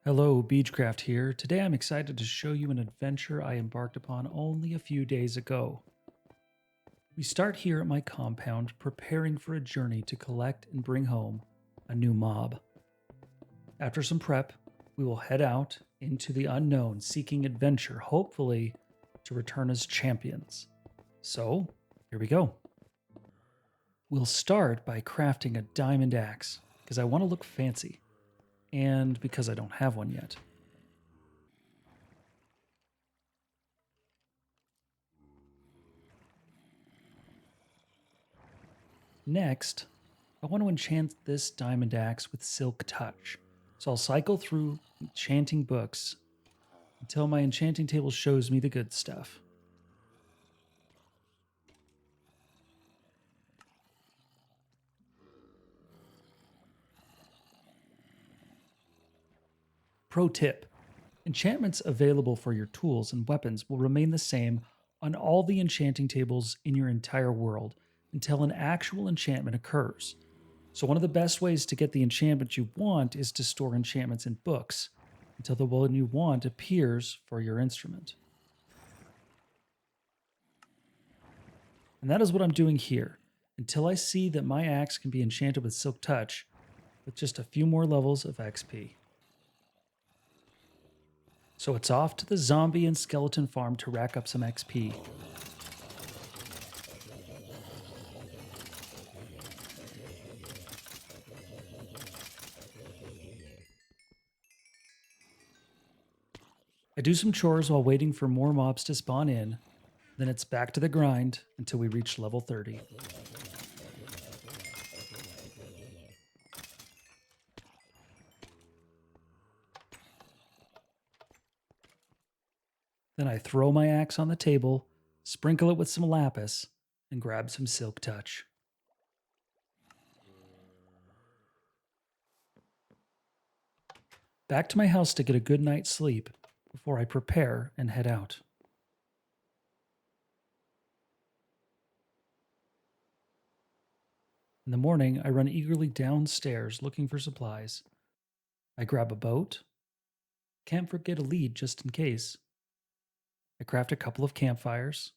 Hello, Beechcraft here. Today I'm excited to show you an adventure I embarked upon only a few days ago. We start here at my compound, preparing for a journey to collect and bring home a new mob. After some prep, we will head out into the unknown, seeking adventure, hopefully to return as champions. So, here we go. We'll start by crafting a diamond axe, because I want to look fancy, and because I don't have one yet. Next, I want to enchant this diamond axe with silk touch. So I'll cycle through enchanting books until my enchanting table shows me the good stuff. Pro tip: enchantments available for your tools and weapons will remain the same on all the enchanting tables in your entire world until an actual enchantment occurs. So, one of the best ways to get the enchantment you want is to store enchantments in books until the one you want appears for your instrument. And that is what I'm doing here until I see that my axe can be enchanted with Silk Touch with just a few more levels of XP. So it's off to the zombie and skeleton farm to rack up some XP. I do some chores while waiting for more mobs to spawn in, then it's back to the grind until we reach level 30. Then I throw my axe on the table, sprinkle it with some lapis, and grab some Silk Touch. Back to my house to get a good night's sleep before I prepare and head out. In the morning, I run eagerly downstairs looking for supplies. I grab a boat. Can't forget a lead just in case. I craft a couple of campfires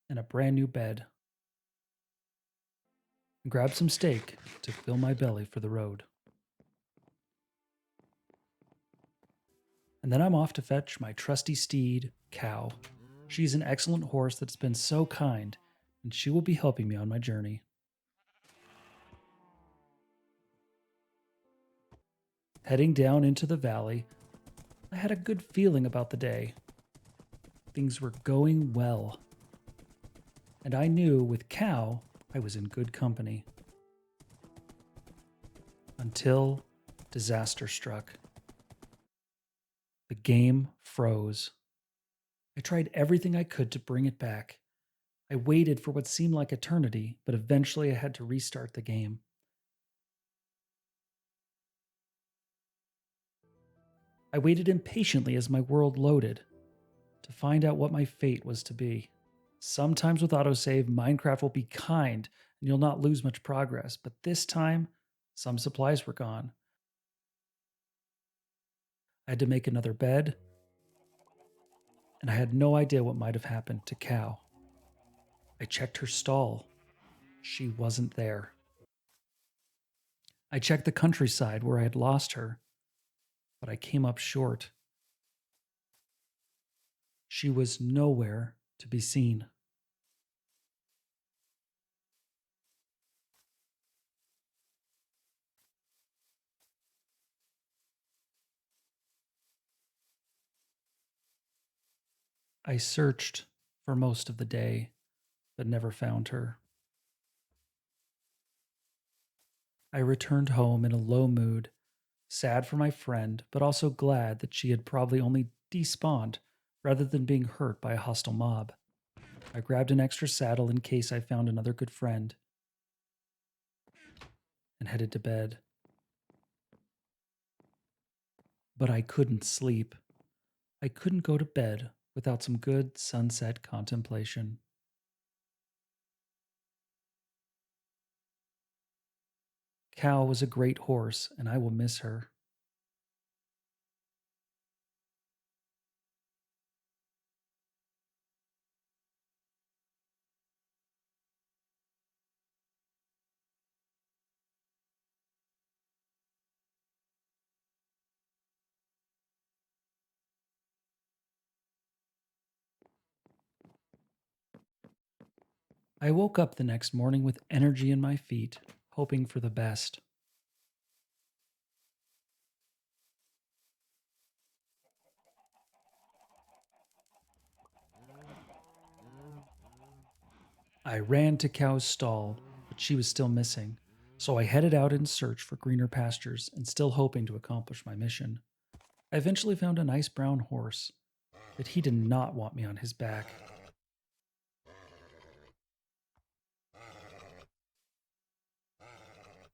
and a brand new bed. And grab some steak to fill my belly for the road. And then I'm off to fetch my trusty steed, Cow. She's an excellent horse that's been so kind, and she will be helping me on my journey. Heading down into the valley, I had a good feeling about the day. Things were going well. And I knew with Cow, I was in good company. Until disaster struck. The game froze. I tried everything I could to bring it back. I waited for what seemed like eternity, but eventually I had to restart the game. I waited impatiently as my world loaded to find out what my fate was to be. Sometimes with autosave, Minecraft will be kind and you'll not lose much progress, but this time, some supplies were gone. I had to make another bed, and I had no idea what might have happened to Cow. I checked her stall. She wasn't there. I checked the countryside where I had lost her, but I came up short. She was nowhere to be seen. I searched for most of the day, but never found her. I returned home in a low mood, sad for my friend, but also glad that she had probably only despawned rather than being hurt by a hostile mob. I grabbed an extra saddle in case I found another good friend and headed to bed. But I couldn't sleep. I couldn't go to bed without some good sunset contemplation. Cow was a great horse, and I will miss her. I woke up the next morning with energy in my feet, hoping for the best. I ran to Cow's stall, but she was still missing, so I headed out in search for greener pastures and still hoping to accomplish my mission. I eventually found a nice brown horse, but he did not want me on his back.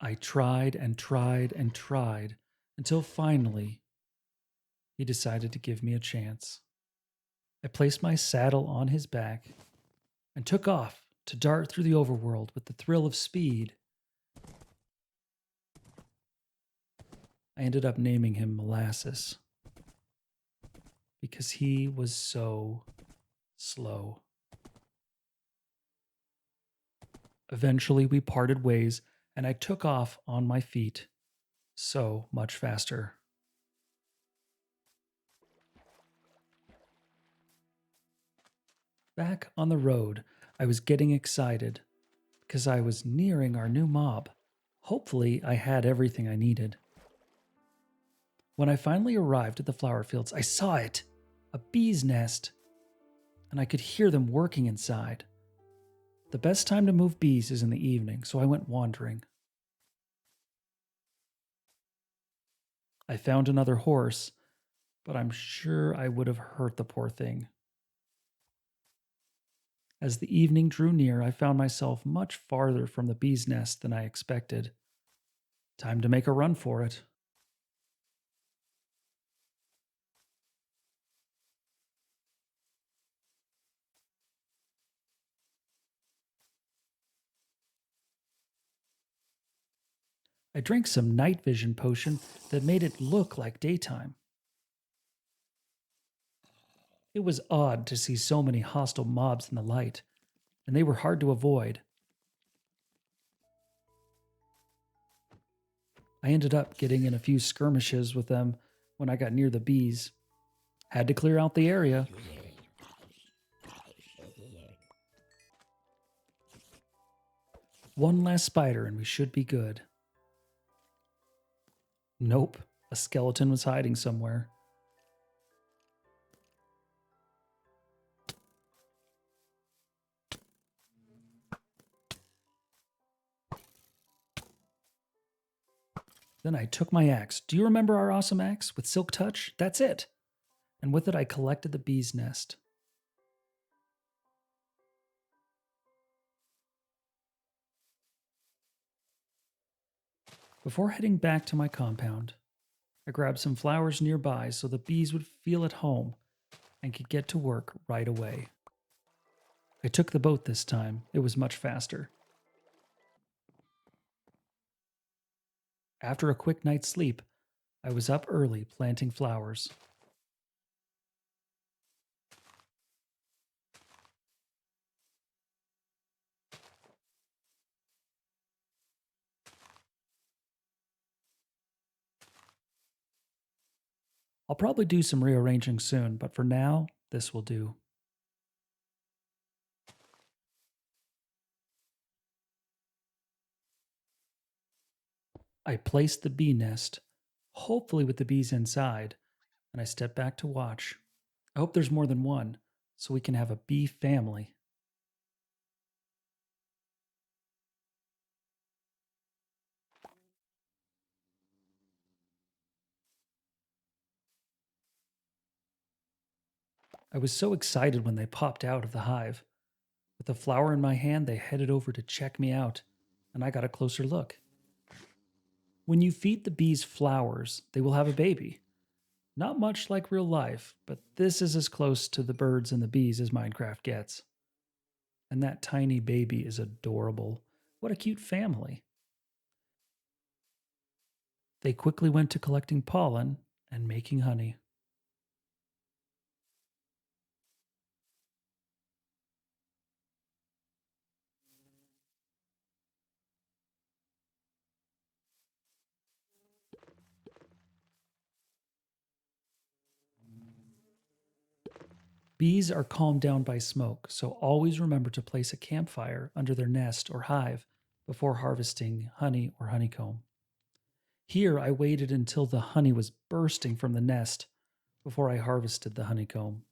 I tried and tried and tried until finally he decided to give me a chance. I placed my saddle on his back and took off to dart through the overworld with the thrill of speed. I ended up naming him Molasses because he was so slow. Eventually, we parted ways and I took off on my feet so much faster. Back on the road, I was getting excited because I was nearing our new mob. Hopefully, I had everything I needed. When I finally arrived at the flower fields, I saw it, a bee's nest, and I could hear them working inside. The best time to move bees is in the evening, so I went wandering. I found another horse, but I'm sure I would have hurt the poor thing. As the evening drew near, I found myself much farther from the bee's nest than I expected. Time to make a run for it. I drank some night vision potion that made it look like daytime. It was odd to see so many hostile mobs in the light, and they were hard to avoid. I ended up getting in a few skirmishes with them when I got near the bees. Had to clear out the area. One last spider and we should be good. Nope, a skeleton was hiding somewhere. Then I took my axe. Do you remember our awesome axe with silk touch? That's it. And with it, I collected the bee's nest. Before heading back to my compound, I grabbed some flowers nearby so the bees would feel at home and could get to work right away. I took the boat this time, it was much faster. After a quick night's sleep, I was up early planting flowers. I'll probably do some rearranging soon, but for now, this will do. I placed the bee nest, hopefully with the bees inside, and I stepped back to watch. I hope there's more than one, so we can have a bee family. I was so excited when they popped out of the hive. With a flower in my hand, they headed over to check me out, and I got a closer look. When you feed the bees flowers, they will have a baby. Not much like real life, but this is as close to the birds and the bees as Minecraft gets. And that tiny baby is adorable. What a cute family. They quickly went to collecting pollen and making honey. Bees are calmed down by smoke, so always remember to place a campfire under their nest or hive before harvesting honey or honeycomb. Here, I waited until the honey was bursting from the nest before I harvested the honeycomb.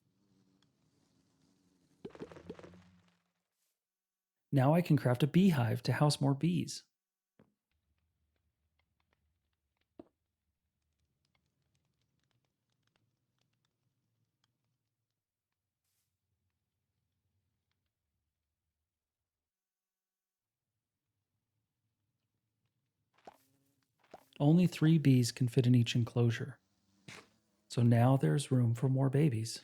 Now I can craft a beehive to house more bees. Only 3 bees can fit in each enclosure, so now there's room for more babies.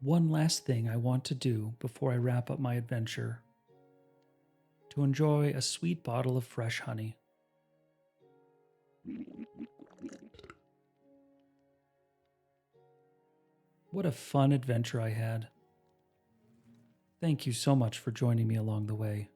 One last thing I want to do before I wrap up my adventure: to enjoy a sweet bottle of fresh honey. What a fun adventure I had. Thank you so much for joining me along the way.